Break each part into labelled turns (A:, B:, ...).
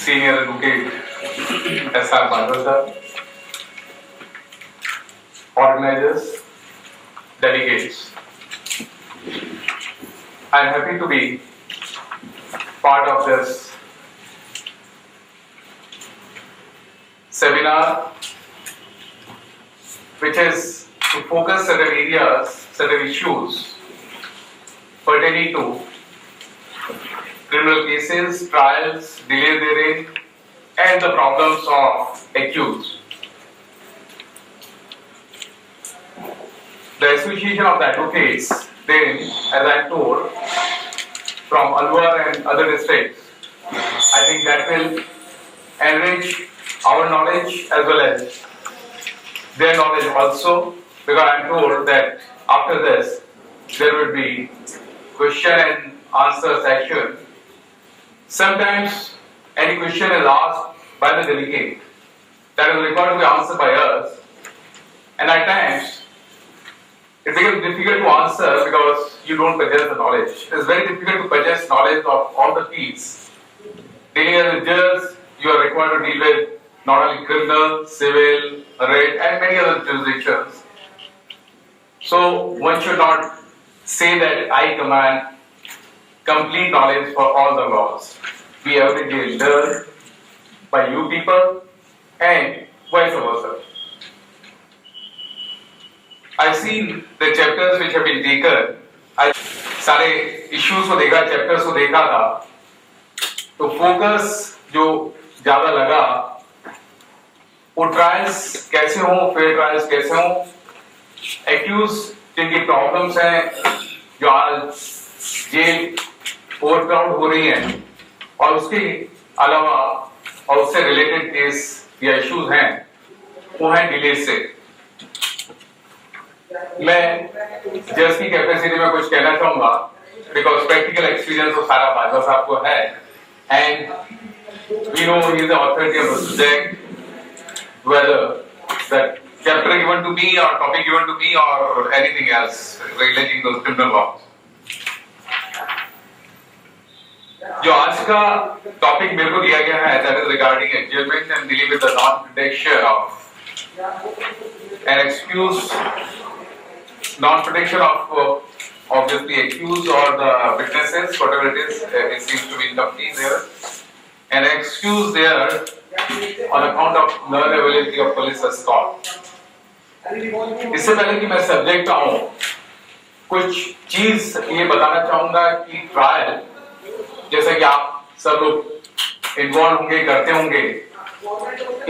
A: Senior Advocate S.R. Bhadra, organizers, delegates. I am happy to be part of this seminar, which is to focus certain areas, certain issues pertaining to criminal cases, trials, delay therein, and the problems of accused. The Association of the Advocates, then, as I am told, from Alwar and other districts, I think that will enrich our knowledge as well as their knowledge also, because I am told that after this there will be question and answer session. Sometimes any question is asked by the delegate that is required to be answered by us, and at times it becomes difficult to answer because you don't possess the knowledge. It is very difficult to possess knowledge of all the fields. Dealing as a judge, you are required to deal with not only criminal, civil, rape, and many other jurisdictions. So one should not say that I command complete knowledge for all the laws. We every day learn by you people and vice versa. I've seen the chapters which have been taken. I सारे issues को देखा, chapters को देखा था, तो focus जो ज़्यादा लगा, वो trials कैसे हों, fair trials कैसे हों, accused जिनकी problems हैं, जो आज जेल overcrowd हो रही हैं, और उसके अलावा और उससे related case या issues हैं, वो हैं delay से. मैं जज की कैपेसिटी में कुछ कहना चाहूंगा, बिकॉज प्रैक्टिकल एक्सपीरियंस तो सारा भाजपा साहब को है, and we know he is the authority of the subject, whether that chapter given to me और टॉपिक गिवन टू मी और anything else relating to criminal law. जो आज का टॉपिक मेरे को दिया गया है, that is regarding adjournment and dealing with the non protection of an accused, non-protection of obviously accused or the witnesses, whatever it is, it seems to be incomplete there. An excuse there on account of non-availability of police escort. इससे पहले कि मैं subject आऊं, कुछ चीज ये बताना चाहूंगा कि ट्रायल, जैसा कि आप सब लोग इन्वॉल्व होंगे, करते होंगे,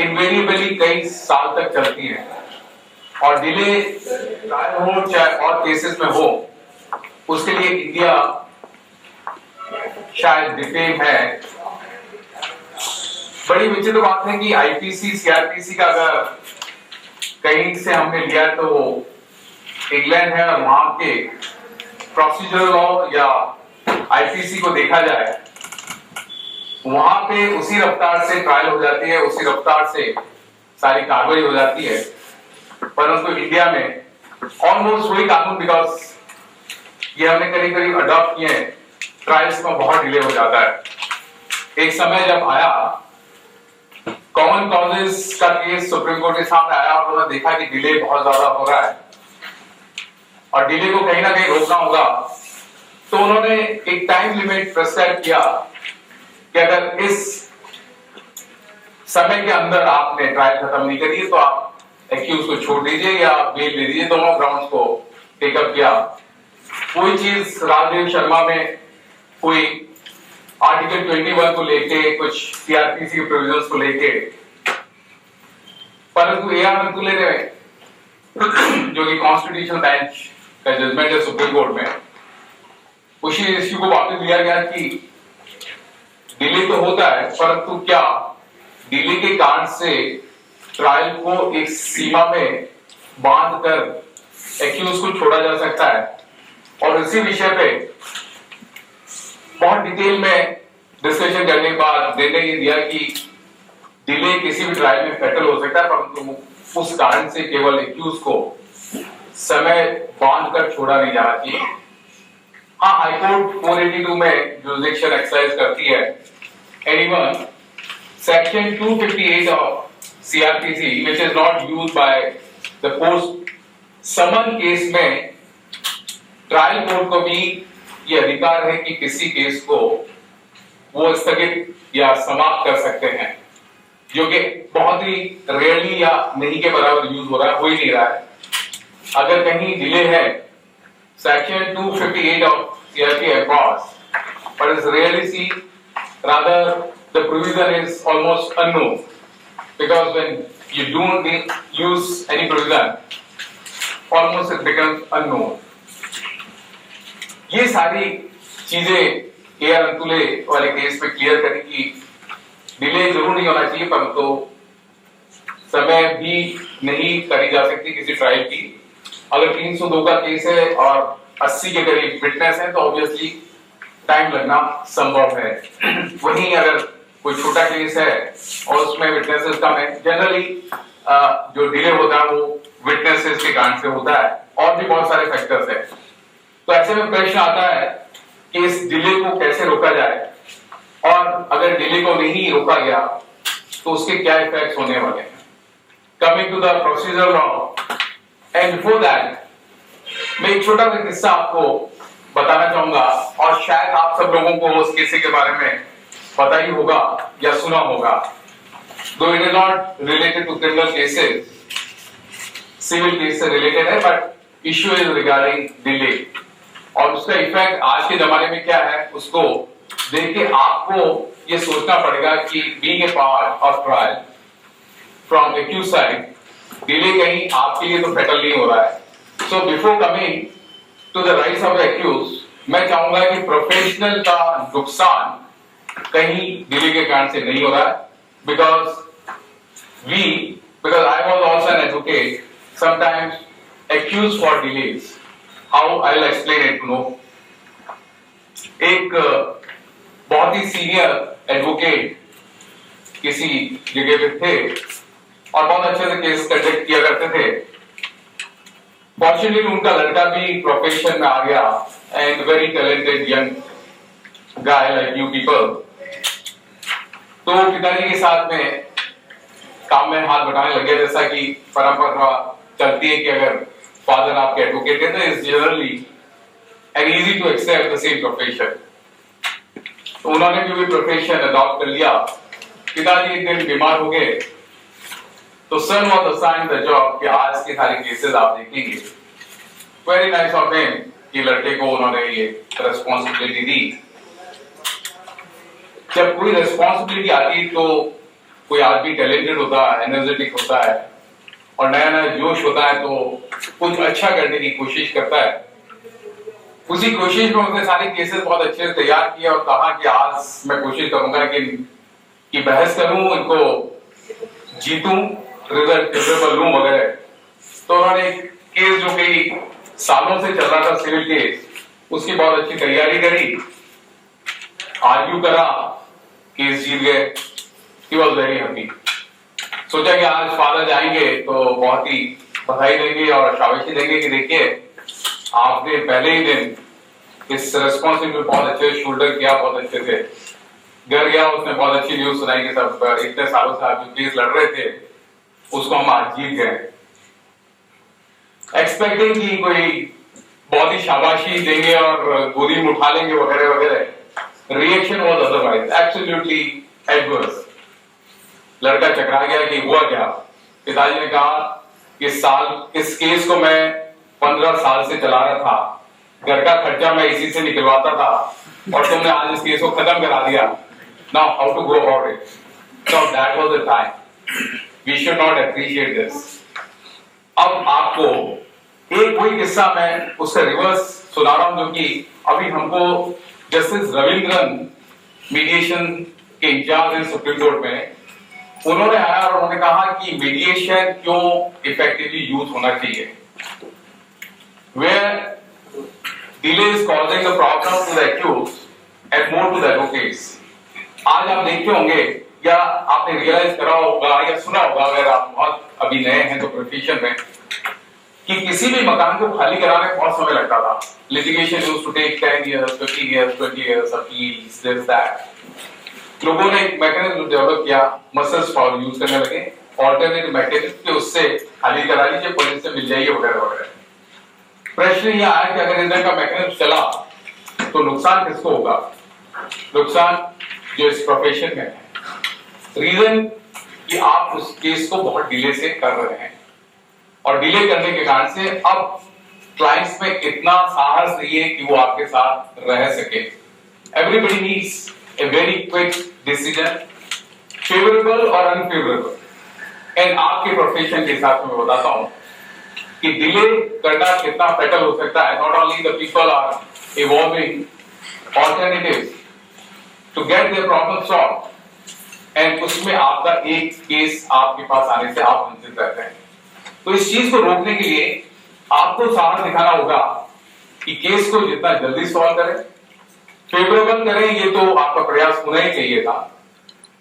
A: इनवेरिएबली कई साल तक चलती है, और डिले ट्रायल हो चाहे और केसेस में हो, उसके लिए इंडिया शायद डिफेम है. बड़ी विचित्र बात है कि आईपीसी सीआरपीसी का अगर कहीं से हमने लिया तो इंग्लैंड है, और वहां के प्रोसीजरल लॉ या आईपीसी को देखा जाए, वहां पे उसी रफ्तार से ट्रायल हो जाती है, उसी रफ्तार से सारी कार्रवाई हो जाती है. परंतु इंडिया में ऑलमोस्ट वही कानून, बिकॉज ये हमने करीब करीब अडॉप्ट किए हैं, ट्रायल्स में बहुत डिले हो जाता है. एक समय जब आया कॉमन कॉजेस का केस सुप्रीम कोर्ट के सामने आया, और उन्होंने देखा कि डिले बहुत ज्यादा हो रहा है और डिले को कहीं ना कहीं रोकना होगा, तो उन्होंने एक टाइम लिमिट प्रिस्क्राइब किया कि अगर इस समय के अंदर आपने ट्रायल खत्म नहीं करी तो आप एक्यूज को छोड़ दीजिए या बेल ले दीजिए. दोनों ग्राउंड्स को टेकअप किया. कोई चीज राजदेव शर्मा में कोई आर्टिकल 21 को लेके, कुछ सीआरपीसी के प्रोविजंस को लेके, परंतु ए.आर. अंतुले ने, जो कि कॉन्स्टिट्यूशनल बेंच का जजमेंट है सुप्रीम कोर्ट में, उसी इश्यू को वापस लिया गया कि डिले तो होता है, परंतु क्या डिले के कारण से ट्रायल को एक सीमा में बांध कर एक्यूज को छोड़ा जा सकता है. और इसी विषय पे बहुत डिटेल में डिस्कशन करने के बाद निर्णय ये दिया कि डिले किसी भी ट्रायल में फैटल हो सकता है, परंतु उस कारण से केवल एक्यूज को समय बांध कर छोड़ा नहीं जाना चाहिए. हाँ, हाईकोर्ट 482 में जुरिसडिक्शन एक्सरसाइज करती है. Anyone Section 258 of CRPC, which is not used by the post summon case में ट्रायल कोर्ट को भी ये अधिकार है कि किसी केस को वो स्थगित या समाप्त कर सकते हैं, जो कि बहुत ही रेयरली या नहीं के बराबर यूज हो ही नहीं रहा है। अगर कहीं डिले है, section 258 of CRPC applies, but it's rarely seen. Rather, the provision is almost unknown, because when you don't use any provision, almost it becomes unknown. ये सारी चीजें KR अंतुले वाले केस में क्लियर करें कि डिले जरूर नहीं होना चाहिए, परंतु समय भी नहीं करी जा सकती किसी ट्रायल की। अगर 302 का केस है और 80 के करीब विटनेस है तो ऑब्वियसली टाइम लगना संभव है। वहीं अगर कोई छोटा केस है और उसमें विटनेसेस कम है, जनरली जो डिले होता है वो विटनेसेस के कारण से होता है, और भी बहुत सारे फैक्टर्स हैं। तो ऐसे में प्रश्न आता है कि इस डिले को कैसे रोका जाए, और अगर डिले को नहीं रोका गया तो उसके क्या इफेक्ट्स होने वाले हैं। Coming to the procedure law, and before that मैं एक छोटा सा किस्सा आपको बताना चाहूंगा, और शायद आप सब लोगों को उस किस्से के बारे में पता ही होगा या सुना होगा। Though it is not related to criminal cases, civil case से रिलेटेड है, but issue is regarding delay, और उसका इफेक्ट आज के जमाने में क्या है उसको देख के आपको ये सोचना पड़ेगा कि being a part of trial from accused side, delay कहीं आपके लिए तो फेटल नहीं हो रहा है। So before coming to the rights of the accused, मैं चाहूंगा कि प्रोफेशनल का नुकसान कहीं डिले के कारण से नहीं हो रहा है, because I was also an advocate, sometimes accused for delays. How I'll explain it, एक बहुत ही सीनियर एडवोकेट किसी जगह पे थे और बहुत अच्छे से केस कंडक्ट किया करते थे। फॉर्चुनेटली उनका लड़का भी प्रोफेशन में आ गया, and very talented young guy like you people. तो पिताजी के साथ में काम में हाथ बटाने लगे, जैसा कि परंपरा चलती है कि अगर फादर आपके एडवोकेट है तो is generally and easy to accept the same profession. तो उन्होंने भी प्रोफेशन अडॉप्ट कर लिया। पिताजी एक दिन बीमार हो गए, तो सन वाज असाइन्ड द जॉब कि आज के सारे केसेस आप देखेंगे। वेरी नाइस ऑफ हिम कि लड़के को उन्होंने ये रिस्पांसिबिलिटी दी। जब कोई रिस्पांसिबिलिटी आती है तो कोई आदमी टैलेंटेड होता है, एनर्जेटिक होता है और नया नया जोश होता है, तो कुछ अच्छा करने की कोशिश करता है। उसी कोशिश में उसने सारे केसेस बहुत अच्छे से तैयार किए और कहा कि आज मैं कोशिश करूंगा कि बहस करूं, इनको जीतूं, रिजल्ट फेवरेबल लूं वगैरह। तो उन्होंने एक केस जो कई सालों से चल रहा था, सिविल केस, उसकी बहुत अच्छी तैयारी करी, आर्ग्यू करा, केस जीत गए। He was very happy. सोचा कि आज फादर जाएंगे तो बहुत ही बधाई देंगे और शाबाशी देंगे कि देखिए आपने पहले ही दिन इस रेस्पॉन्सिबिलिटी बहुत अच्छे से शोल्डर किया, बहुत अच्छे से। घर गया, उसने बहुत अच्छी न्यूज सुनाई कि सब इतने सालों से आप जो केस लड़ रहे थे उसको हम आज जीत गए। एक्सपेक्टिंग कि कोई बहुत ही शाबाशी देंगे और गोदी में उठा लेंगे वगैरह वगैरह। Reaction was otherwise, absolutely adverse. लड़का चकरा गया कि हुआ क्या। पिताजी ने कहा कि इस केस को मैं 15 साल से चला रहा था, घर का खर्चा मैं इसी से निकलवाता था, और तुमने आज इस केस को खत्म करा दिया। Now how to go about it? So that was the time. We should not appreciate this. अब आपको एक कोई किस्सा मैं उसका रिवर्स सुना रहा हूं, जो कि अभी हमको जस्टिस रविंद्रन मीडिएशन के इंचार्ज हैं सुप्रीम कोर्ट में, उन्होंने आया और उन्होंने कहा कि मीडिएशन क्यों इफेक्टिवली यूज होना चाहिए। Where delay is causing the problem to the accused and more to the advocates. आज आप देखते होंगे या आपने रियलाइज करा होगा या सुना होगा, अगर आप बहुत अभी नए हैं तो प्रोफेशन में, कि किसी भी मकान को खाली कराने में बहुत समय लगता था। Litigation used to take 10 years, 15 years, 20 years, appeals, this that. लोगों ने एक मैकेनिज्म डेवलप किया, मसल्स पावर यूज करने लगे, ऑल्टरनेटिव मैकेनिज्म कि उससे खाली करा लीजिए, पुलिस से मिल जाइए वगैरह वगैरह। प्रश्न ये आया कि अगर इधर का मैकेनिज्म चला तो नुकसान किसको होगा? नुकसान जो इस प्रोफेशन में है। रीजन कि आप उस केस को बहुत डिले से कर रहे हैं और डिले करने के कारण से अब क्लाइंट्स में इतना साहस नहीं है कि वो आपके साथ रह सके। Everybody needs a very quick decision, favourable और अनफेवरेबल। एंड आपके प्रोफेशन के हिसाब से मैं बताता हूं कि डिले करना कितना फेटल हो सकता है। Not only the people are involving alternatives to get their problem solve, and उसमें आपका एक केस आपके पास आने से आप वंचित रहते हैं। तो इस चीज को रोकने के लिए आपको साहस दिखाना होगा कि केस को जितना जल्दी सॉल्व करें, फेवरेबल करें, ये तो आपका प्रयास होना ही चाहिए था।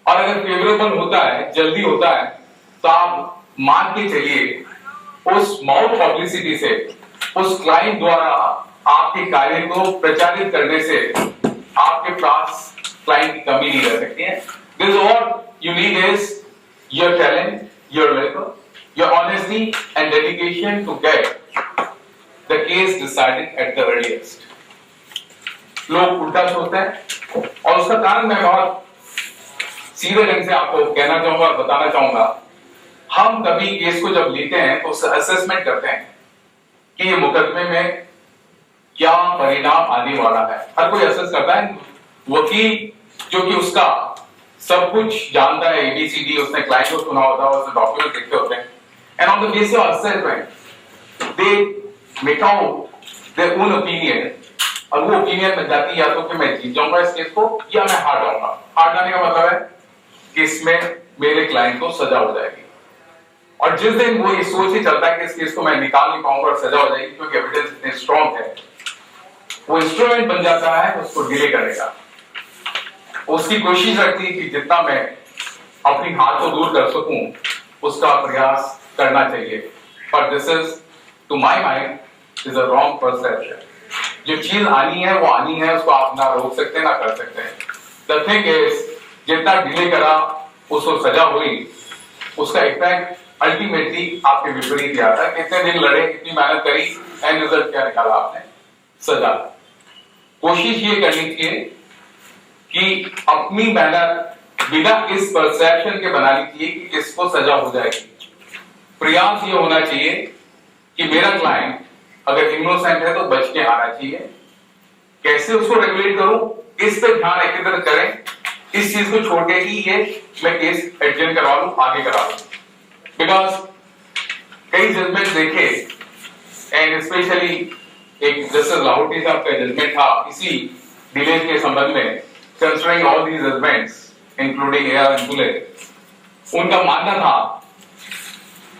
A: और अगर फेवरेबल होता है, जल्दी होता है, तो आप मान के चलिए उस माउथ पब्लिसिटी से, उस क्लाइंट द्वारा आपके कार्य को प्रचारित करने से आपके पास क्लाइंट की कमी नहीं रह सकती है। This is what you need is your talent, your labor, your honesty and dedication to get the case decided at the earliest. लोग उल्टा सोचते हैं और उसका कारण मैं बहुत सीधे ढंग से आपको कहना चाहूंगा और बताना चाहूंगा। हम कभी केस को जब लेते हैं तो उससे असेसमेंट करते हैं कि ये मुकदमे में क्या परिणाम आने वाला है। हर कोई असेस करता है। वकील जो कि उसका सब कुछ जानता है, एबीसीडी, उसने क्लाइंट को सुना होता है, उसने डॉक्यूमेंट देखते होते हैं, and on the basis of assessment they make out their own opinion, और वो ओपिनियन में जाती है या तो कि मैं जीत जाऊंगा इस केस को या मैं हार जाऊंगा। हार जाने का मतलब है कि इसमें मेरे क्लाइंट को सजा हो जाएगी, और जिस दिन वो ये सोच ही चलता है कि इस केस को मैं निकाल नहीं पाऊंगा और सजा हो जाएगी क्योंकि एविडेंस इतने स्ट्रॉन्ग है, वो इंस्ट्रूमेंट बन जाता है उसको डिले करने का। उसकी कोशिश रहती है कि जितना मैं अपनी हाथ को दूर कर सकूं उसका प्रयास करना चाहिए। पर this is to my mind is a wrong perception. जो चीज आनी है वो आनी है, उसको आप ना रोक सकते ना कर सकते हैं। द थिंग इज जितना डिले करा उसको सजा हुई, उसका इफेक्ट अल्टीमेटली आपके विपरीत ही आता है। कितने दिन लड़े, कितनी मेहनत करी, एंड रिजल्ट क्या निकाला आपने? सजा। कोशिश ये करनी चाहिए कि अपनी मेहनत बिना इस परसेप्शन के बनानी चाहिए कि किसको सजा हो जाएगी। प्रयास ये होना चाहिए कि मेरा क्लाइंट अगर इनोसेंट है तो बच के आना चाहिए। कैसे उसको रेगुलेट करूं, इस पे ध्यान एकत्रित करें, इस चीज को छोड़ के ही ये मैं केस एडजस्ट करवा लूं, आगे करा लूं। बिकॉज कई जजमेंट देखे, एंड स्पेशली एक जस्टिस लाहौटी साहब का जजमेंट था इसी डिले के संबंध में, considering all these judgments, including AR and Bullet, उनका मानना था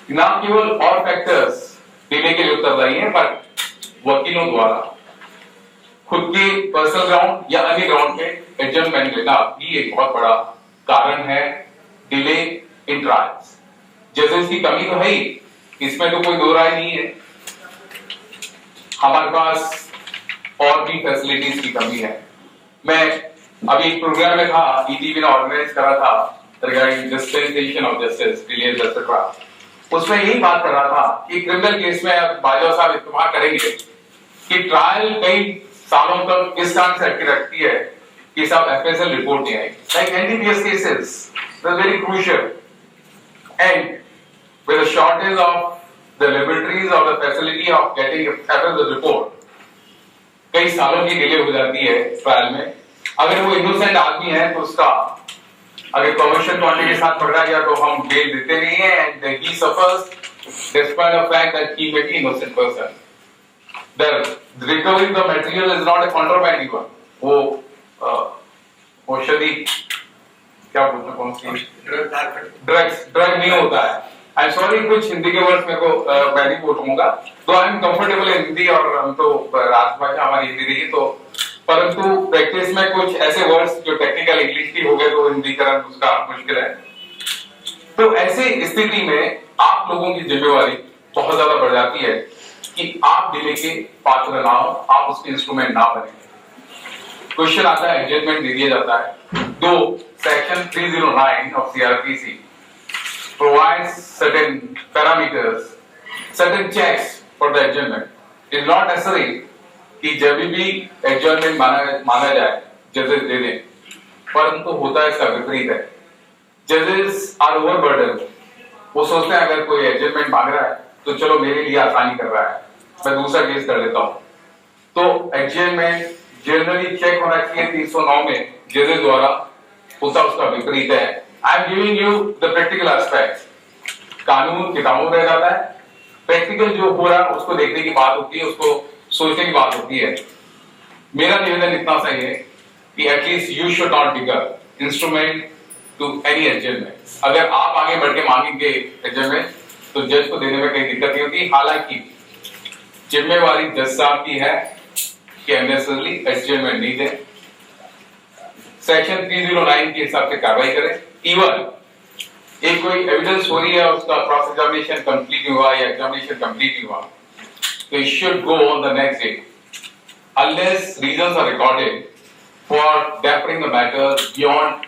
A: कि न केवल और फैक्टर्स डिले के लिए उत्तरदायी हैं, पर वकीलों द्वारा खुद के पर्सनल ग्राउंड या अन्य ग्राउंड पे एडजस्टमेंट लेना भी एक बहुत बड़ा कारण है डिले इन ट्रायल्स। जजेस की कमी तो है ही, इसमें तो कोई दो राय नहीं है। हमारे पास और भी फैसिलिटीज की कमी है। मैं अभी एक प्रोग्राम में था, ईटीवी ने ऑर्गेनाइज करा था regarding dispensation of justice, delays etcetera. उसमें यही बात कर रहा था कि क्रिमिनल केस में बाजवा साहब इस्तेमाल करेंगे कि ट्रायल कई सालों तक इस कारण से अटकी रखती है कि साहब एफएसएल रिपोर्ट नहीं आई। Like NDPS cases that very crucial, and with the shortage of the laboratories और the facility of getting FSL report, कई सालों की डिले हो जाती है ट्रायल में। अगर वो इनोसेंट आदमी है तो उसका अगर कमर्शियल क्वांटिटी के साथ पकड़ा गया तो हम बेल देते नहीं है, and he suffers despite the fact that he may be innocent person. The recovery the material is not a contraband even. वो औषधि क्या बोलते हैं, कौन सी ड्रग नहीं होता है। आई एम सॉरी, कुछ हिंदी के वर्ड्स मेरे को मैं नहीं बोलूंगा, तो I am comfortable in Hindi, और हम तो राजभाषा हमारी हिंदी रही, तो परंतु प्रैक्टिस में कुछ ऐसे वर्ड्स जो टेक्निकल इंग्लिश की हो गए तो हिंदीकरण उसका मुश्किल है। तो ऐसी स्थिति में आप लोगों की जिम्मेवारी बहुत ज्यादा बढ़ जाती है कि आप डिले के पात्र ना हो, आप उसके इंस्ट्रूमेंट ना बने। क्वेश्चन आता है, जजमेंट दे दिया जाता है, though Section 309 of CRPC provides certain parameters, certain checks for the adjournment. It is not necessary कि जब भी adjournment माना जाए जजेस दे दें, परंतु होता है इसका विपरीत है. जजेस आर ओवरबर्डन. वो सोचते हैं अगर कोई एडजमेंट मांग रहा है तो चलो मेरे लिए आसानी कर रहा है, मैं दूसरा केस कर लेता हूं. तो एडजमेंट जनरली चेक होना चाहिए 309 में जजेस द्वारा, होता उसका विपरीत है. I am giving you the practical aspect. कानून किताबों में रह जाता है, प्रैक्टिकल जो हो रहा है उसको देखने की बात होती है, उसको सोचने की बात होती है. मेरा निवेदन इतना सही है कि at least you should not become instrument to any adjournment. अगर आप आगे बढ़ के मांगेंगे एडजमेंट तो जज को देने में कहीं दिक्कत नहीं होती. हालांकि जिम्मेवारी जज साहब की है कि अननेसेसरली एडजमेंट नहीं दे. सेक्शन 309 के हिसाब से कार्रवाई करें. इवन एक कोई एविडेंस हो रही है, उसका क्रॉस एग्जामिनेशन कंप्लीट हुआ या एग्जामिनेशन कंप्लीट नहीं हुआ, तो it should go on the next day unless reasons are recorded for deferring the matter beyond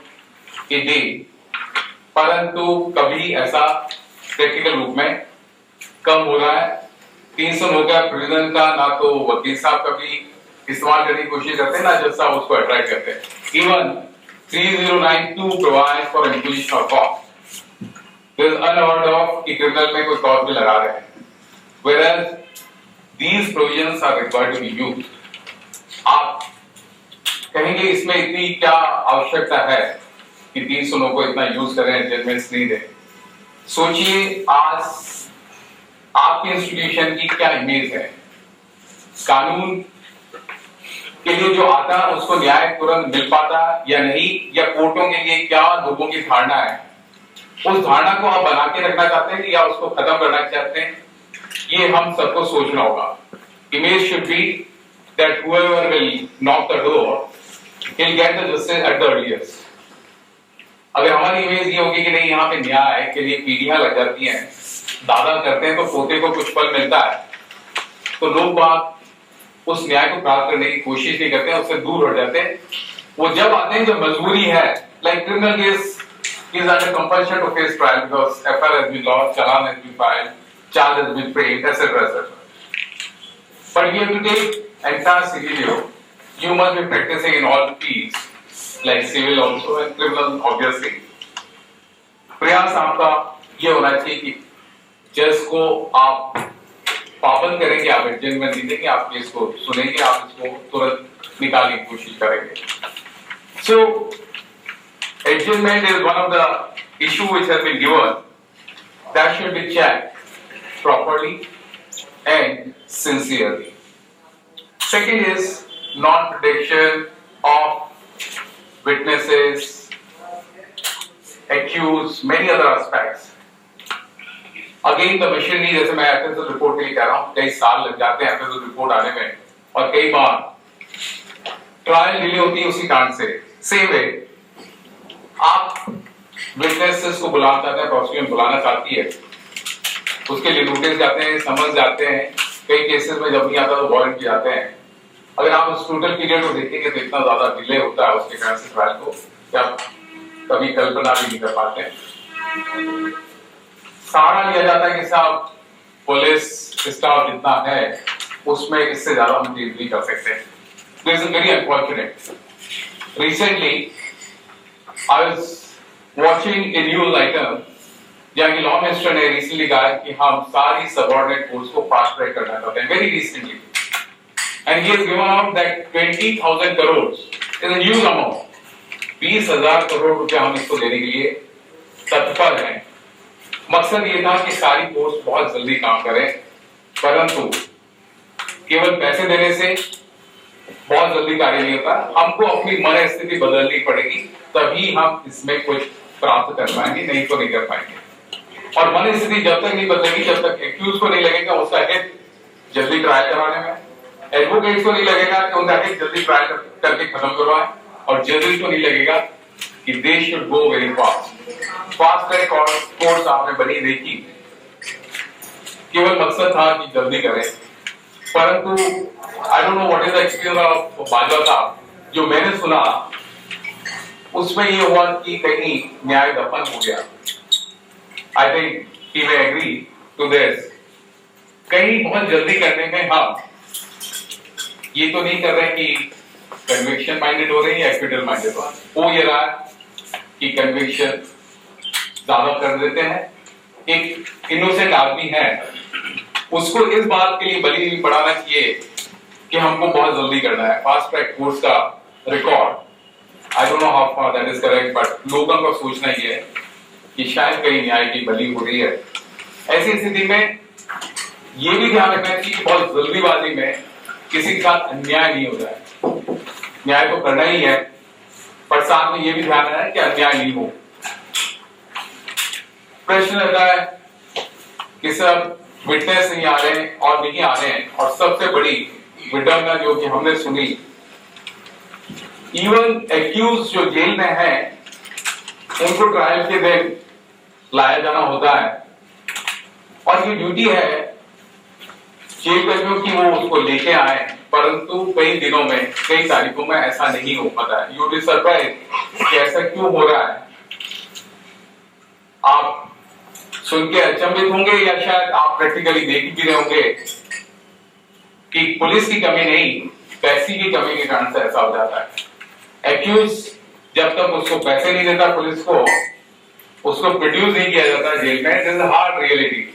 A: a day. परंतु कभी ऐसा प्रैक्टिकल रूप में कम हो रहा है. 309 का प्रोविजन का ना तो वकील साहब कभी इस्तेमाल करने की कोशिश करते हैं, ना जज साहब उसको अट्रैक्ट करते हैं. Even 3092 provides for imposition of cost. There is unheard of कि क्रिमिनल में कोई कॉस्ट भी लगा रहे हैं, whereas these provisions are required to be used. आप कहेंगे इसमें इतनी क्या आवश्यकता है कि 309 को इतना यूज करें, जजमेंट्स नहीं दें. सोचिए आज आपके इंस्टीट्यूशन की क्या इमेज है. कानून के लिए जो आता है उसको न्याय तुरंत मिल पाता या नहीं, या कोर्टों के लिए क्या लोगों की धारणा है, उस धारणा को आप बना के रखना चाहते हैं या उसको खत्म करना चाहते हैं, ये हम सबको सोचना होगा. Image should be that whoever will knock the door he'll get the justice at the earliest. अगर हमारी इमेज ये होगी कि नहीं यहाँ पे न्याय के लिए पीढ़ियां लग जाती हैं, दादा करते हैं तो पोते को कुछ फल मिलता है, तो लोग बात उस न्याय को प्राप्त करने की कोशिश नहीं करते हैं, उससे दूर हो जाते हैं. वो जब आते हैं जब मजबूरी है, like criminal case is under compulsion to face trial because FIR has been lodged, challan has been filed, charge has been framed, etc., etc. But we have to take entire scenario. You must be practicing in all fields, like civil also and criminal obviously. प्रयास आपका ये होना चाहिए कि जज को आप पाबंद करेंगे, आप एडजमेंट नहीं देंगे, आप केस को सुनेंगे, आप इसको तुरंत निकालने की कोशिश करेंगे. So adjournment is one of the issue which has been given that should be checked properly and sincerely. Second is non-prediction of witnesses, accused, many other aspects. Again the machinery, जैसे मैं FSL रिपोर्ट के लिए कह रहा हूँ, कई साल लग जाते हैं FSL रिपोर्ट आने में, और कई बार ट्रायल डिले होती है उसी कांड से. सेम वे आप विटनेसेस को बुलाना चाहते हैं, प्रोसिक्यूशन बुलाना चाहती है, उसके लिए नोटिस जाते हैं, समझ जाते हैं, कई केसेस में जब नहीं आता तो वारंट भी आते हैं. अगर आप उस टोटल पीरियड को देखेंगे तो इतना ज्यादा डिले होता है उसके कारण से ट्रायल को कि आप कभी कल्पना भी नहीं कर पाते. सहारा लिया जाता है कि साहब पुलिस स्टाफ जितना है उसमें इससे ज्यादा हम डील नहीं कर सकते. This is very unfortunate. Recently I was watching A news item जहाँ की लॉ मिनिस्टर ने रिसेंटली कहा कि हम सारी सबऑर्डिनेट कोर्ट्स को फास्ट ट्रैक करना चाहते हैं, very recently. And he has given out that 20,000 crores is a huge amount. 20,000 crore रुपया हम इसको देने के लिए तत्पर हैं. मकसद ये था कि सारी कोर्ट्स बहुत जल्दी काम करें, परंतु केवल पैसे देने से बहुत जल्दी कार्य नहीं होता. हमको अपनी मन स्थिति बदलनी पड़ेगी, तभी हम इसमें कुछ प्राप्त कर पाएंगे, नहीं तो नहीं कर पाएंगे. और मन स्थिति जब तक नहीं बदलेगी, जब तक एक्यूज को नहीं लगेगा उसका हित जल्दी ट्रायल कराने में, एडवोकेट्स को नहीं लगेगा कि उनका हित जल्दी ट्रायल करके खत्म करवाएं, और जजेस को नहीं लगेगा कि they should go very fast track courts आपने बनी देखी. केवल मकसद था कि जल्दी करें, परंतु I don't know what is the experience of Bajwa साहब. जो मैंने सुना उसमें ये हुआ कि कहीं न्याय दफन हो गया। I think he may agree to this. कहीं बहुत जल्दी करने में हम ये तो नहीं कर रहे कि कन्विक्शन माइंडेड हो रहे हैं या एक्विटल माइंडेड हो ये रहा कि कन्विक्शन ज्यादा कर देते हैं। एक इनोसेंट आदमी है, उसको इस बात के लिए बलि बढ़ाना चाहिए कि हमको बहुत जल्दी करना है। फास्ट ट्रैक कोर्स का record, I don't know how far that is correct, but लोगों का सोचना ये है कि शायद कहीं न्याय की बलि हो रही है। ऐसी स्थिति में ये भी ध्यान रखना चाहिए कि बहुत जल्दीबाजी में किसी के साथ अन्याय नहीं हो जाए। न्याय तो करना ही है, पर साथ में ये भी ध्यान रखना है कि अन्याय नहीं हो। प्रश्न रहता है कि सब विटनेस नहीं आ रहे हैं और नहीं आ रहे हैं, और सबसे बड़ी विडम्बना जो कि हमने सुनी, इवन एक्यूज जो जेल में है उनको ट्रायल के दिन लाया जाना होता है, और ये ड्यूटी है जेल कर्मियों की वो उसको लेके आए, परंतु कई दिनों में, कई तारीखों में ऐसा नहीं हो पाता है। यू बी सरप्राइज कि ऐसा क्यों हो रहा है। आप सुन के अचंभित होंगे या शायद आप प्रैक्टिकली देख भी रहे होंगे कि पुलिस की कमी नहीं, पैसे की कमी के कारण से ऐसा हो जाता है। एक्यूज जब तक उसको पैसे नहीं देता पुलिस को, उसको प्रोड्यूस नहीं किया जाता जेल में। This is hard reality.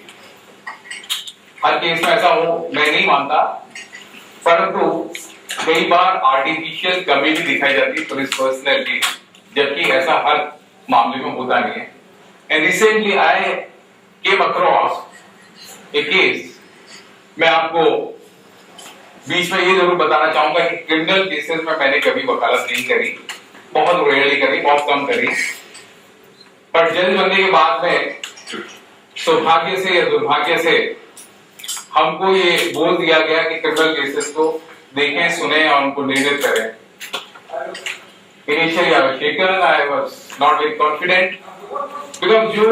A: Her case में ऐसा हो मैं नहीं मानता, परंतु कई बार आर्टिफिशियल कमी भी दिखाई जाती है पुलिस पर्सनल की, जबकि ऐसा हर मामले में होता नहीं है। And recently I came across A case. मैं आपको बीच में ये जरूर बताना चाहूंगा कि क्रिमिनल केसेस में मैंने कभी वकालत नहीं करी, बहुत रेयरली करी, बहुत कम करी, पर जज बनने के बाद में सौभाग्य से या दुर्भाग्य से हमको ये बोल दिया गया कि क्रिमिनल केसेस को देखें, सुने और उनको निर्णित करें। Initially I was shaken, I was not very confident, because जो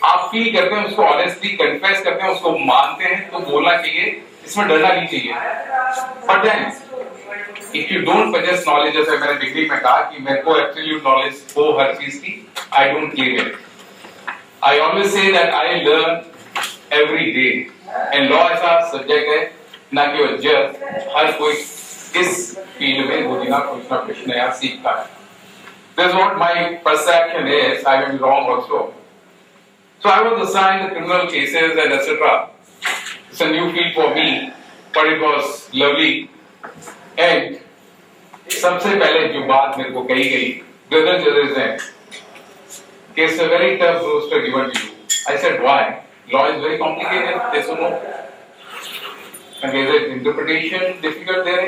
A: आप फील करते हैं उसको ऑनेस्टली कन्फेस करते हैं, उसको मानते हैं, तो बोलना चाहिए, इसमें डरना नहीं चाहिए। But then if you don't possess knowledge, जैसे मैंने डिग्री में कहा कि मेरे को एब्सोल्यूट नॉलेज हो हर चीज की, I don't claim it. I always say that I learn every day, and law ऐसा सब्जेक्ट है ना केवल जज, हर कोई इस फील्ड में रोजाना कुछ ना कुछ नया सीखता है। This is what my perception is. I may be wrong also. So I was assigned the criminal cases and etc. It's a new field for me, but it was lovely. And सबसे पहले जो बात मेरे को कही गई brother जजेस ने, कि it's a very tough roster given to you. I said why? Law is very complicated. Yes or no? And is it interpretation difficult there?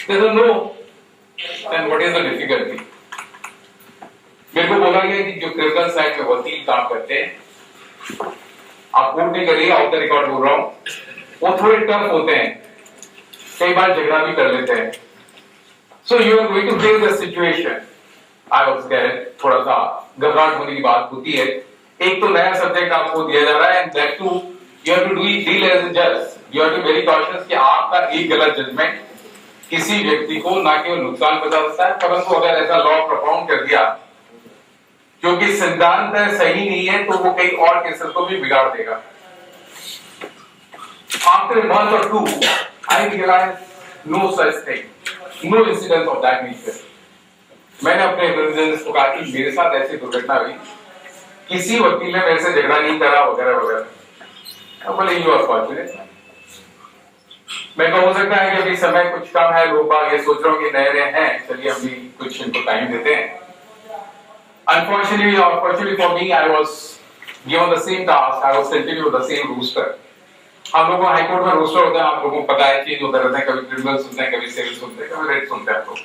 A: They said no. Then what is the difficulty? मेरे को बोला गया कि जो criminal side में वकील काम करते हैं, आप कोर्ट नहीं करिए, आउट द रिकॉर्ड बोल रहा हूं, वो थोड़े टफ होते हैं, कई बार झगड़ा भी कर लेते हैं। So you are going to face the situation. I was scared, थोड़ा सा घबराहट होने की बात होती है। एक तो नया सब्जेक्ट आपको दिया जा रहा है, and that too you have to do deal as a जज। You have to very cautious कि आपका एक गलत जजमेंट किसी व्यक्ति को ना केवल नुकसान पहुंचा सकता है, परंतु अगर ऐसा लॉ प्रोपाउंड कर दिया जो कि सिद्धांत सही नहीं है, तो वो कई और केसेस को भी बिगाड़ देगा। After a month or two, I realized no such thing, no incident of that nature. मैंने अपने रिप्रेजेंटेटिव को कहा कि मेरे साथ ऐसी दुर्घटना हुई, किसी वकील ने मेरे से झगड़ा नहीं करा वगैरह वगैरह। बोले यू आर फॉर्चुनेट। मैं कहा हो सकता है कि अभी समय कुछ कम है, लोग बाग ये सोच रहे हो कि नए नए हैं, चलिए अभी कुछ इनको टाइम देते हैं। Unfortunately or fortunately for me, I was given the same task. I was continuing with the same rooster. हम लोगों को हाई कोर्ट में रोस्टर होता है, आप लोगों को पता है, चेंज होता रहता है, कभी क्रिमिनल सुनते हैं, कभी सिविल सुनते हैं, कभी रेड सुनते हैं आप लोग।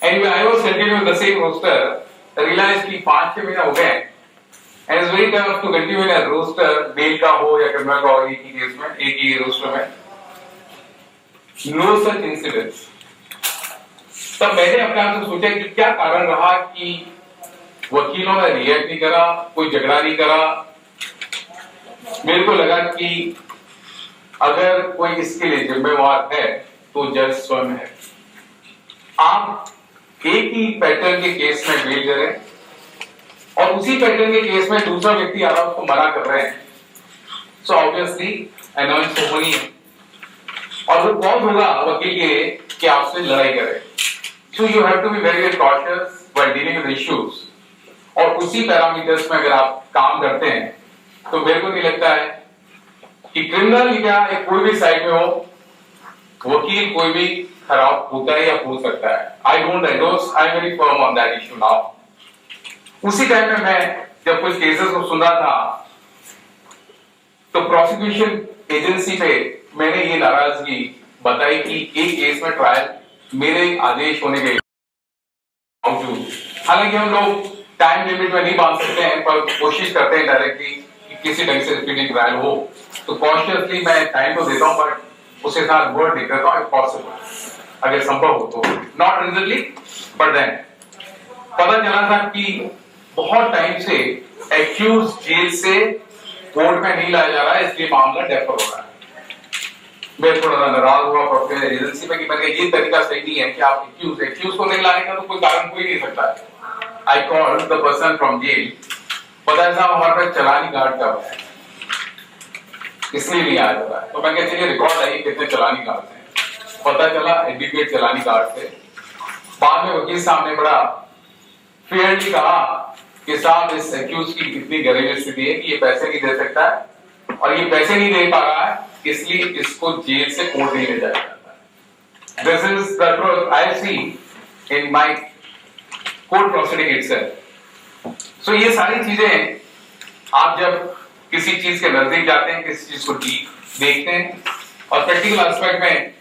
A: Anyway, I was continuing with the same roster. I realized कि 5-6 महीने हो गए, and it's very tough to continue in a roster, bail का हो या क्रिमिनल का हो, एक ही केस में, एक ही रोस्टर में। No such incidents. तब मैंने अपने आप से सोचा कि क्या कारण रहा कि वकीलों ने रिएक्ट नहीं करा, कोई झगड़ा नहीं करा। मेरे को लगा कि अगर कोई इसके लिए जिम्मेवार है तो जज स्वयं है। आप एक ही पैटर्न के केस में बेल दे रहे हैं और उसी पैटर्न के केस में दूसरा व्यक्ति आ रहा है उसको मना कर रहे हैं, सो ऑब्वियसली अनोइंग तो होनी है और वो कौन होगा वकील के लिए कि आपसे लड़ाई करे। So you have to be very very cautious while dealing with issues और उसी पैरामीटर्स में अगर आप काम करते हैं तो मेरे को नहीं लगता है कि क्रिमिनल या कोई भी साइड में हो वकील कोई भी खराब होता है या हो सकता है। I don't endorse, I am very firm on that issue now. उसी टाइम में मैं जब कुछ केसेस को सुन रहा था तो प्रोसिक्यूशन एजेंसी पे मैंने ये नाराजगी बताई कि एक केस में ट्रायल मेरे आदेश होने के बावजूद, हालांकि हम लोग टाइम लिमिट में नहीं बांध सकते हैं पर कोशिश करते हैं डायरेक्टली कि किसी ढंग से स्पीडी ट्रायल हो, तो कॉन्शियसली मैं टाइम तो देता हूं बट उसके साथ वर्ड लिख देता हूं इफ पॉसिबल, अगर संभव हो तो, नॉट रिजनली बट देन। पता चला था कि बहुत टाइम से एक्यूज जेल से कोर्ट में नहीं लाया जा रहा है इसलिए मामला डेफर हो रहा है। मैं थोड़ा नाराज हुआ प्रोफेसर एजेंसी पे कि मैंने ये तरीका सही नहीं है कि आप एक्यूज को नहीं लाने का तो कोई कारण कोई नहीं सकता है। I called the person from jail, बताया साहब हमारे पास चलानी गार्ड कब है इसलिए नहीं आया था, तो मैंने कहा चलिए रिकॉर्ड आई कितने चलानी गार्ड हैं, पता चला एडवोकेट चलानी गार्ड थे। बाद में वकील साहब ने बड़ा फेयरली कहा कि साहब इस एक्यूज की कितनी गरीब स्थिति है कि ये पैसे नहीं दे सकता है और ये पैसे नहीं दे पा रहा है इसलिए इसको जेल से कोर्ट नहीं ले जाया जाता है। This is the truth I see in my court proceeding itself. So ये सारी चीजें आप जब किसी चीज के नजदीक जाते हैं, किसी चीज को देखते हैं और प्रैक्टिकल एस्पेक्ट में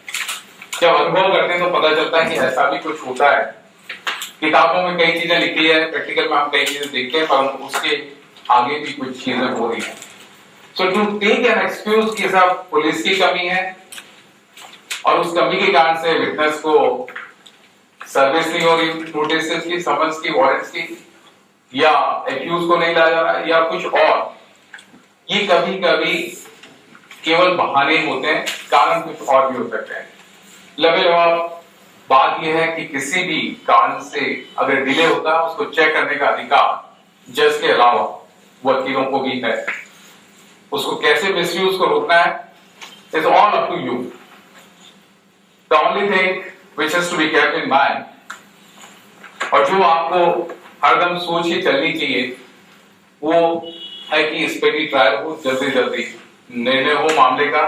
A: जब अनुभव करते हैं तो पता चलता है कि ऐसा भी कुछ होता है। किताबों में कई चीजें लिखी है, प्रैक्टिकल में हम कई चीजें देखते हैं पर उसके आगे भी कुछ चीजें हो रही है। सो टू टेक एन एक्सक्यूज कि सब पुलिस की कमी है और उस कमी के कारण से विटनेस को सर्विस नहीं हो रही, नोटिस की, समन्स की, वारंट्स की, या एक्यूज को नहीं लाया जा रहा है या कुछ और, ये कभी कभी केवल बहाने होते हैं, कारण कुछ और भी हो सकते हैं। लाजवाब बात यह है कि किसी भी कारण से अगर डिले होता है उसको चेक करने का अधिकार जज के अलावा वकीलों को भी है। उसको कैसे मिसयूज को रोकना है is all up to you. The only thing which has to be kept in mind और जो आपको हरदम सोच के चलनी चाहिए वो है कि इस पे भी ट्रायल हो, जल्दी जल्दी निर्णय हो मामले का।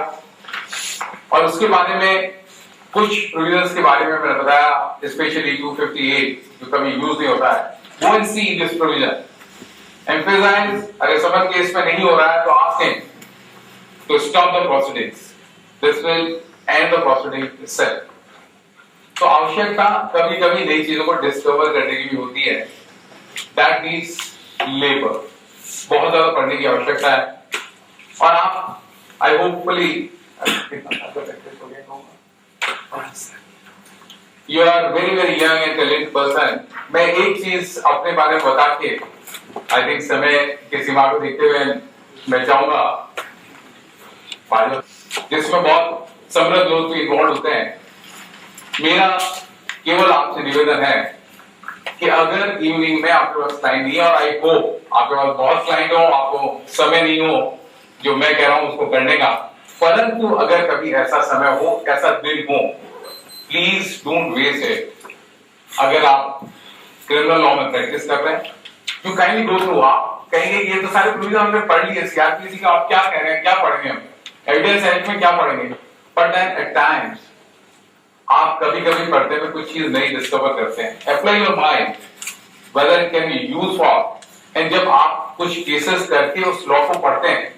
A: और उसके बारे में कुछ प्रोविजंस के बारे में मैंने बताया, स्पेशली 258 जो कभी यूज नहीं होता है, वो in see this provision emphasise अगर समन केस में नहीं हो रहा है तो ask him to stop the proceedings, this will end the proceeding itself. तो आवश्यकता कभी कभी नई चीजों को डिस्कवर करने की भी होती है, दैट नीड्स लेबर, बहुत ज्यादा पढ़ने की आवश्यकता है। और आप I hopefully you are very very young and talented person. मैं एक चीज अपने बारे में बता के आई थिंक समय की सीमा को देखते हुए मैं चाहूंगा, जिसमें बहुत समृद्ध लोग भी इन्वॉल्व होते हैं, मेरा केवल आपसे निवेदन है कि अगर इवनिंग में आपके पास टाइम नहीं है और आई होप आपके पास बहुत क्लाइंट हो, आपको समय नहीं हो जो मैं कह रहा हूं उसको करने का, परंतु अगर कभी ऐसा समय हो, ऐसा दिन हो, प्लीज डोंट वेस्ट इट। अगर आप क्रिमिनल लॉ में प्रैक्टिस कर रहे हैं यू काइंडली गो थ्रू। आप कहेंगे ये तो सारे प्रोविजन हमने पढ़ लिए, सीआरपीसी का आप क्या कह रहे हैं, क्या पढ़ेंगे हम, एविडेंस एक्ट में क्या पढ़ेंगे, बट देन एट टाइम्स आप कभी कभी पढ़ते में कुछ चीज नहीं डिस्कवर करते हैं। Apply your mind whether it can be use for, and जब आप कुछ केसेस करके उस लॉ को पढ़ते हैं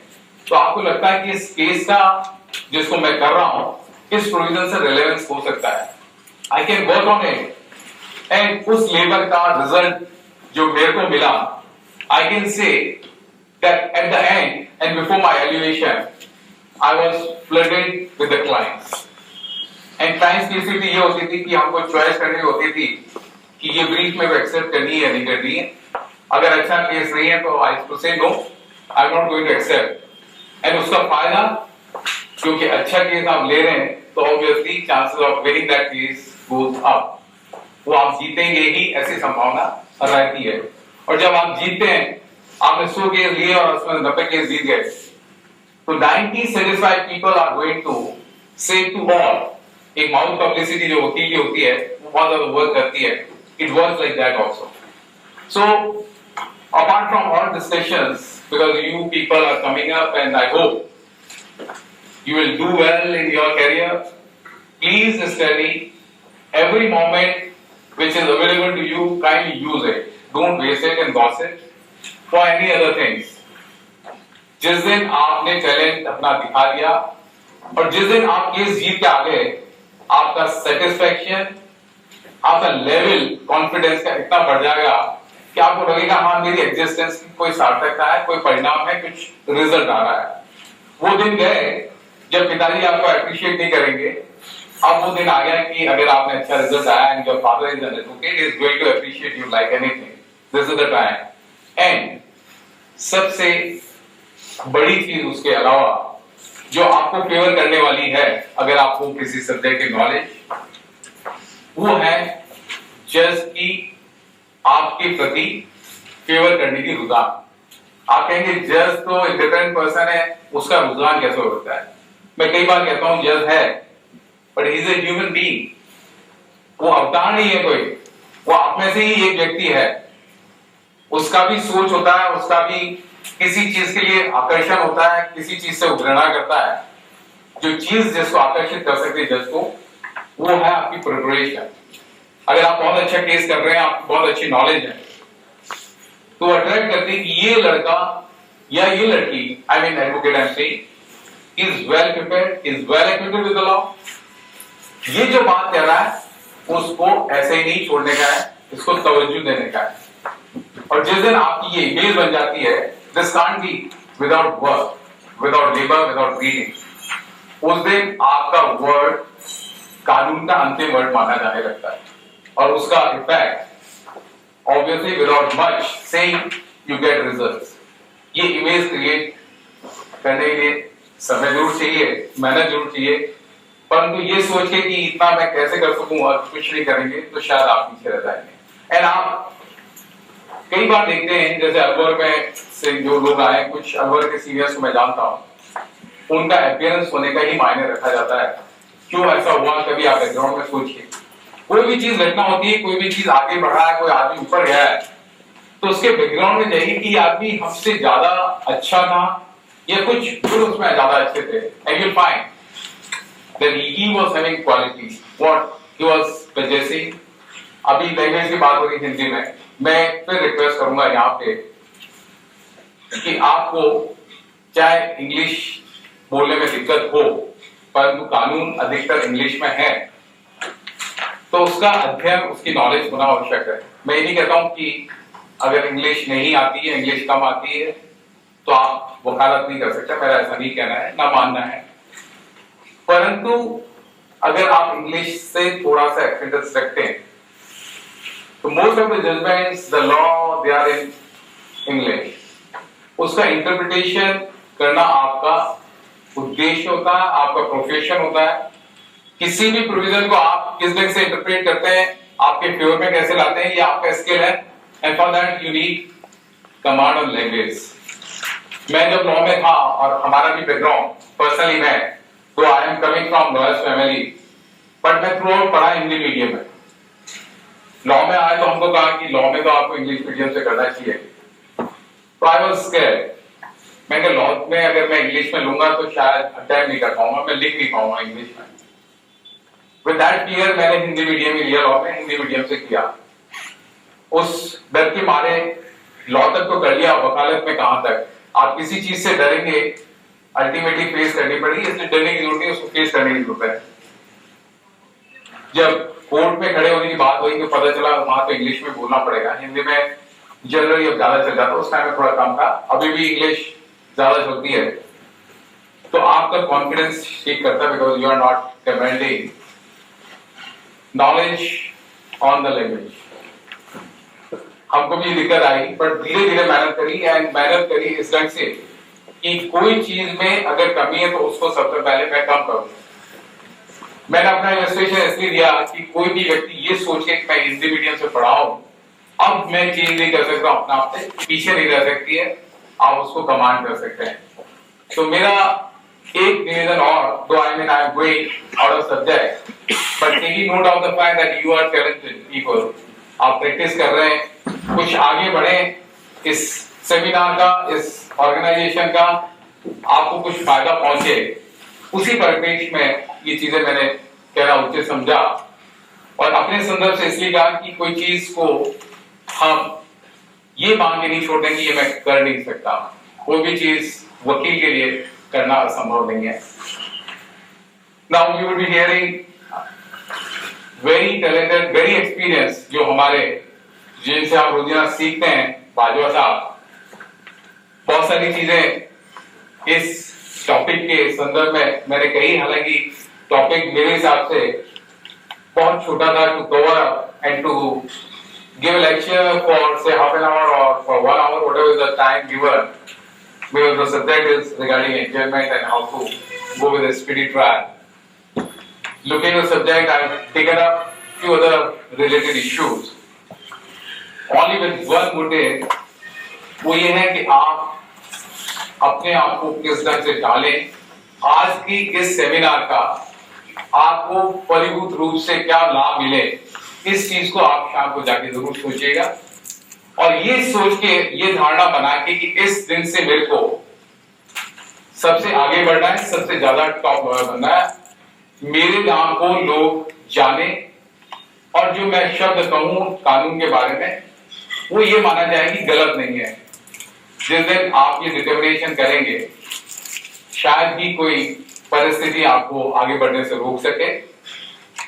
A: तो आपको लगता है कि इस केस का जिसको मैं कर रहा हूं इस प्रोविजन से रिलेवेंस हो सकता है, I can work on it, and उस लेबर का रिजल्ट जो मेरे को मिला, I can say that at the end and before my elevation I was flooded with the clients. And clients की स्थिति ये होती थी कि हमको चॉइस करनी होती थी कि ये ब्रीफ में एक्सेप्ट करनी है या नहीं करनी है। अगर अच्छा केस नहीं है तो I to say no, I am not going to accept. And उसका फायदा, क्योंकि अच्छा केस आप ले रहे हैं तो obviously chances of winning that case goes up. वो आप जीतेंगे ही ऐसी संभावना रहती है। और जब आप जीतते हैं, आपने 100 केस लिए और उसमें 90 केस जीत गए, तो 90 satisfied people are going to say to all। एक माउथ पब्लिसिटी जो होती है वो बहुत ज्यादा वर्क करती है। It works like that also. So apart from all discussions, because you people are coming up and I hope you will do well in your career, please study every moment which is available to you, kindly use it, don't waste it and gossip for any other things। जिस दिन आपने talent अपना दिखा दिया और जिस दिन आप केस जीत के आ गए, आपका सेटिस्फैक्शन, आपका लेवल कॉन्फिडेंस का इतना बढ़ जाएगा कि आपको लगेगा हाँ मेरी एग्जिस्टेंस की कोई सार्थकता है, कोई परिणाम है, कुछ रिजल्ट आ रहा है। वो दिन गए जब पिताजी आपको अप्रिशिएट नहीं करेंगे। अब वो दिन आ गया कि अगर आपने अच्छा रिजल्ट आया and your father is an advocate, is going to appreciate you like anything. This is the time. And सबसे बड़ी चीज उसके अलावा जो आपको फेवर करने वाली है, अगर आपको किसी सब्जेक्ट की नॉलेज, वो है जज की आपके प्रति फेवर करने की रुझान। आप कहेंगे जज तो इंडिपेंडेंट पर्सन है, उसका रुझान कैसे होता है? मैं कई बार कहता हूं जज है, but he is a human being. वो अवतार नहीं है कोई, वो आप में से ही एक व्यक्ति है। उसका भी सोच होता है, उसका भी किसी चीज के लिए आकर्षण होता है, किसी चीज से घृणा करता है। जो चीज जिसको आकर्षित कर सकती है जज को, वो है आपकी प्रिपरेशन। अगर आप बहुत अच्छा केस कर रहे हैं, आपको बहुत अच्छी नॉलेज है, तो अट्रैक्ट करती है कि ये लड़का या ये लड़की, I mean advocate M C, is well prepared, is well equipped with the law. ये जो बात कर रहा है उसको ऐसे ही नहीं छोड़ने का है, इसको तवज्जो देने का है। और जिस दिन आपकी ये इमेज बन जाती है, this can't be without work, without labour, without reading, उस दिन आपका वर्ड कानून का अंतिम वर्ड माना जाने लगता है। और उसका effect obviously without much saying you get results. ये इमेज क्रिएट करने के लिए समय जरूर चाहिए, मेहनत जरूर चाहिए, परंतु ये सोच के कि इतना मैं कैसे कर सकूं और कुछ नहीं करेंगे तो शायद आप पीछे रह जाएंगे। एंड आप कई बार देखते हैं, जैसे अलवर में से जो लोग आए, कुछ अलवर के सीनियर्स को मैं जानता हूं, उनका अपीयरेंस होने का ही मायने रखा जाता है। क्यों ऐसा हुआ, कभी आप बैकग्राउंड में सोचिए। कोई भी चीज घटना होती है, कोई भी चीज आगे बढ़ रहा है, कोई आदमी ऊपर गया है, तो उसके बैकग्राउंड में जाइए कि आदमी हमसे ज्यादा अच्छा था या कुछ गुण उसमें ज्यादा अच्छे थे, and you find that he was having qualities what he was possessing। अभी लैंग्वेज की बात हो रही हिंदी में, मैं फिर रिक्वेस्ट करूंगा यहाँ पे कि आपको चाहे इंग्लिश बोलने में दिक्कत हो, परंतु कानून अधिकतर इंग्लिश में है, तो उसका अध्ययन, उसकी नॉलेज होना आवश्यक है। मैं ये नहीं कहता हूं कि अगर इंग्लिश नहीं आती है, इंग्लिश कम आती है, तो आप वकालत नहीं कर सकते, मेरा ऐसा नहीं कहना है, ना मानना है। परंतु अगर आप इंग्लिश से थोड़ा सा एक्सपीरियंस रखते हैं, तो most of the judgements, the law, they are in English. उसका इंटरप्रिटेशन करना आपका उद्देश्य होता है, आपका प्रोफेशन होता है। किसी भी प्रोविजन को आप किस ढंग से इंटरप्रेट करते हैं, आपके फेवर में कैसे लाते हैं, ये आपका स्किल है। And for that you need command of language. मैं जब लॉ में था, और हमारा भी बैकग्राउंड पर्सनली मैं, तो I am coming from lawyers family, but मैं थ्रू आउट पढ़ा हिंदी मीडियम में। लॉ में आया तो हमको कहा कि लॉ में तो आपको इंग्लिश मीडियम से करना चाहिए, तो आई वाज स्कैर्ड। मैं लॉ में अगर मैं इंग्लिश में लूंगा तो शायद अटेम्प्ट नहीं कर पाऊंगा, मैं लिख नहीं पाऊंगा इंग्लिश में। विद दैट फियर मैंने हिंदी मीडियम ही लिया, लॉ में हिंदी मीडियम से किया। उस डर के मारे लॉ तक तो कर लिया, वकालत में कहां तक। आप किसी चीज से डरेंगे, अल्टीमेटली फेस करनी पड़ेगी, इसलिए डरने की जरूरत नहीं, उसको फेस करने की जरूरत है। जब कोर्ट में खड़े होने की बात हुई तो पता चला वहां तो इंग्लिश में बोलना पड़ेगा, हिंदी में जनरली अब ज्यादा चल जाता, उस टाइम में थोड़ा कम था, अभी भी इंग्लिश ज्यादा चलती है। तो आपका कॉन्फिडेंस ठीक करता है, because you are not commanding knowledge on the language. हमको भी दिक्कत आई, पर धीरे धीरे मेहनत करी, एंड मेहनत करी इस ढंग से कि कोई चीज में अगर कमी है तो उसको सबसे पहले मैं कम करूं। मैंने अपना इलस्ट्रेशन इसलिए दिया कि कोई भी व्यक्ति ये सोच के मैं हिंदी मीडियम से पढ़ा हूं, अब मैं चेंज नहीं कर सकता, अपना आप से पीछे नहीं रह सकती है, आप उसको कमांड कर सकते हैं। तो मेरा एक निवेदन और, दो I mean I am going out of subject, but taking note of the fact that you are talented people, आप प्रैक्टिस कर रहे हैं, कुछ आगे बढ़े, इस सेमिनार का, इस ऑर्गेनाइजेशन का आपको कुछ फायदा पहुंचे, उसी परिप्रेक्ष्य में ये चीजें मैंने कहना उचित समझा। और अपने संदर्भ से इसलिए कहा कि कोई चीज को हम ये मांग के नहीं छोड़ देंगे ये मैं कर नहीं सकता, कोई भी चीज वकील के लिए करना असंभव नहीं है। Now you will be hearing very talented, very experience, जो हमारे जिनसे आप रोजाना सीखते हैं, बाजवा साहब, बहुत सारी चीजें इस टॉपिक के संदर्भ में मैंने कही, हालांकि टॉपिक मेरे हिसाब से बहुत छोटा था to cover and to give a lecture for say half an hour or for 1 hour, whatever is the time given, because the subject is regarding enjoyment and how to go with a speedy trial. Looking at the subject, I have taken up few other related issues. Only with one motive, वो ये है कि आप अपने आप को किस ढंग से डालें, आज की इस सेमिनार का आपको परिभूत रूप से क्या लाभ मिले, इस चीज को आप शाम को जाके जरूर सोचिएगा। और ये सोच के, ये धारणा बना के कि इस दिन से मेरे को सबसे आगे बढ़ना है, सबसे ज्यादा टॉप लॉयर बनना है, मेरे नाम को लोग जाने, और जो मैं शब्द कहूं कानून के बारे में वो ये माना जाए कि गलत नहीं है। जिस दिन आप ये डिटर्मिनेशन करेंगे, शायद ही कोई परिस्थिति आपको आगे बढ़ने से रोक सके।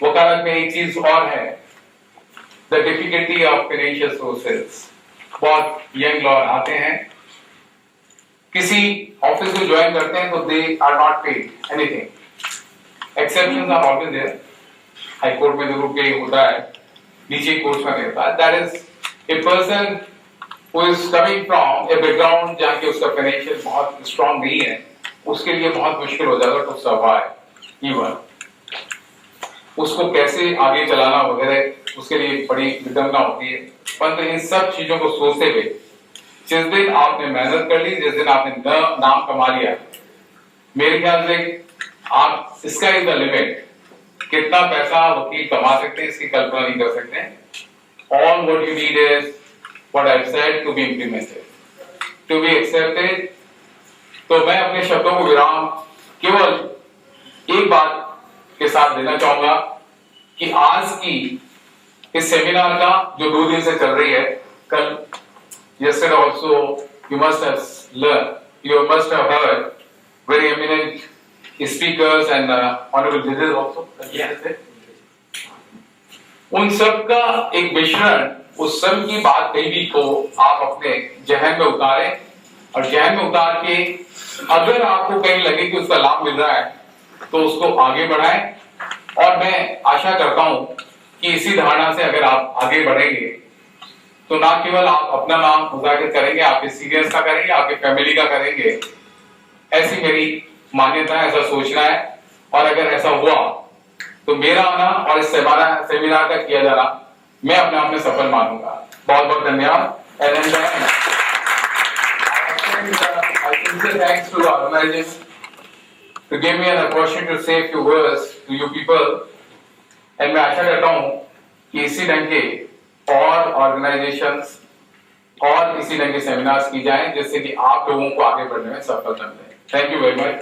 A: वकालत में एक चीज और है, the difficulty of financial sources. बहुत यंग लॉयर आते हैं, किसी ऑफिस को ज्वाइन करते हैं तो they are not paid anything, exceptions are always there, high court में जरूर पे होता है, नीचे कोर्ट में रहता है। That is a person who is coming from a background जहां के उसका फाइनेंशियल बहुत स्ट्रांग नहीं है, उसके लिए बहुत मुश्किल हो जाता है टू सर्वाइव इवन, उसको कैसे आगे चलाना वगैरह, उसके लिए बड़ी विडंबना होती है। परंतु इन सब चीजों को सोचते हुए जिस दिन आपने मेहनत कर ली, जिस दिन आपने नाम कमा लिया, मेरे ख्याल से आप इसका इज द लिमिट, कितना पैसा वकील कमा सकते हैं इसकी कल्पना नहीं कर सकते। All what you need is what I have said to be implemented, to be accepted. तो मैं अपने शब्दों को विराम केवल एक बात के साथ देना चाहूंगा कि आज की इस सेमिनार का जो 2 दिन से चल रही है, कल yesterday also you must have learned, you must have heard very eminent speakers and honorable judges also. उन सब का एक मिश्रण, उस सब की बात कही भी को आप अपने जहन में उतारें, और जहन में उतार के अगर आपको कहीं लगे कि उसका लाभ मिल रहा है तो उसको आगे बढ़ाएं। और मैं आशा करता हूं कि इसी धारणा से अगर आप आगे बढ़ेंगे तो ना केवल आप अपना नाम उजागर करेंगे, आपके सीनियर्स का करेंगे, आपके फैमिली का करेंगे, ऐसी मेरी मान्यता है, ऐसा सोचना है। और अगर ऐसा हुआ तो मेरा आना और इस सेमिनार का किया जाना मैं अपने आप में सफल मानूंगा। बहुत बहुत धन्यवाद। Thanks to the organization to give me an opportunity to say a few words to you people, and मैं आशा करता हूँ कि इसी ढंग के और ऑर्गेनाइजेशंस और इसी ढंग के सेमिनार्स की जाएं जिससे कि आप लोगों को आगे बढ़ने में सफलता मिले। Thank you very much.